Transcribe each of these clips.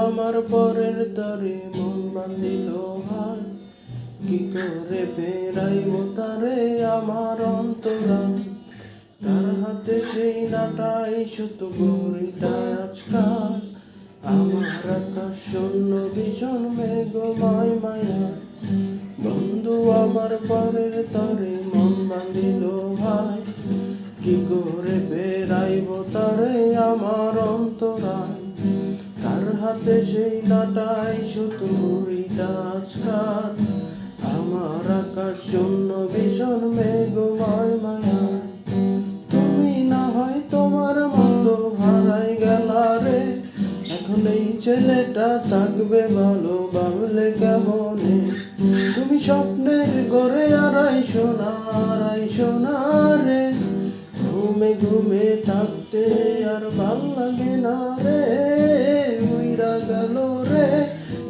আমার পরের তরে মন বাঁধিল হায়, কি করে ফেরাইব তারে আমার অন্তরায়। তার হাতে সেই নাটাই সুতো গড়িটা আজকাল, আমার আকাশ শূন্য ভীষণ মেঘময় মায়া। বন্ধু আমার পরের তরে মন বাঁধিল হায়, কি করে ফেরাইব তারে আমার অন্তরায়। তার হাতে সেই নাটাই সুতো গড়িটা আজকাল, আমার আকাশ শূন্য ভীষণ মেঘময় মায়া। তুমি না হয় তোমার মতো হারাই গেলা রে, এখন এই ছেলেটা থাকবে ভালো ভাবলে কেমনে। তুমি স্বপ্নের ঘরে আড়াইশো না রে, ঘুমে ঘুমে থাকতে আর ভাল লাগে না রে। উইরা গেল রে,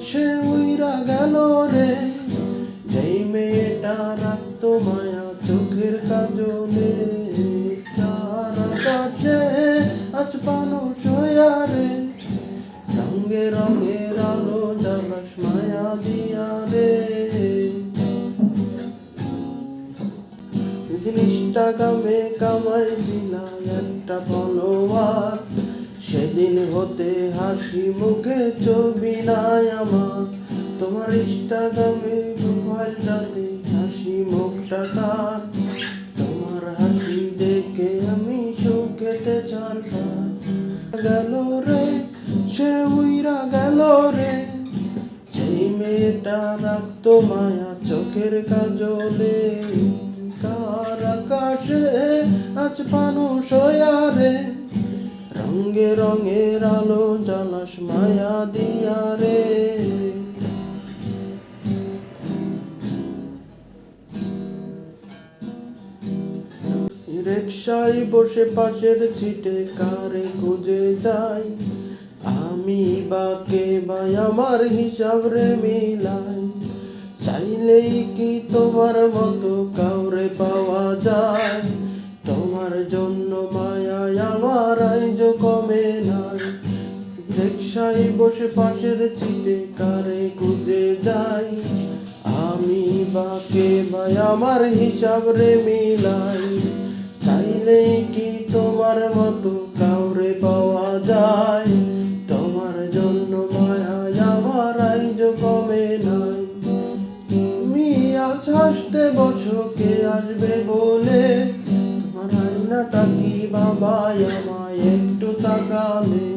সে উইরা গেল রে, যেই মেয়েটা রাখতো মায়া চোখের কাজলে। তার আকাশে আজ মানুষ হইয়া রে, রঙে রঙের আলো জ্বালাস মায়া দিয়া রে। ইনস্টাগ্রামে কামাইছিলাম একটা ফলোয়ার, সেদিন হতে হাসি মুখে ছবি নাই আমার। তোমার ইনস্টাগ্রামে প্রোফাইলটাতে হাসি মুখটা কার, তোমার হাসি দেখে আমি সুখেতে ছাড়তাম। গেল রে, সে উইরা গেল রে, সেই মেয়েটা রাখতো মায়া চোখের কাজলে। কার আকাশে আজ মানুষ হইয়া রে, রঙে রঙের আলো জ্বালাস মায়া দিয়া রে। রিকশায় বসে পাশের সিটে কারে খুঁজে যাই, আমি বাকে ভাই আমার হিসাব রে মিলাই। চাইলেই কি তোমার মতো কাউরে পাওয়া যায়, তোমার জন্য মায়ায় আমার আইজ কমে নাই। রিকশায় বসে পাশের সিটে কারে খুঁজে যাই, আমি বাকে ভাই আমার হিসাব রে মিলাই। চাইলেই কি তোমার মতো কাউরে পাওয়া যায়, তোমার জন্য মায়ায় আমার আইজ কমে নাই। তুমি আজ হাসতে বসো কে আসবে বলে, তোমার আয়নাটা কি বাবা আমায় একটু তাকালে।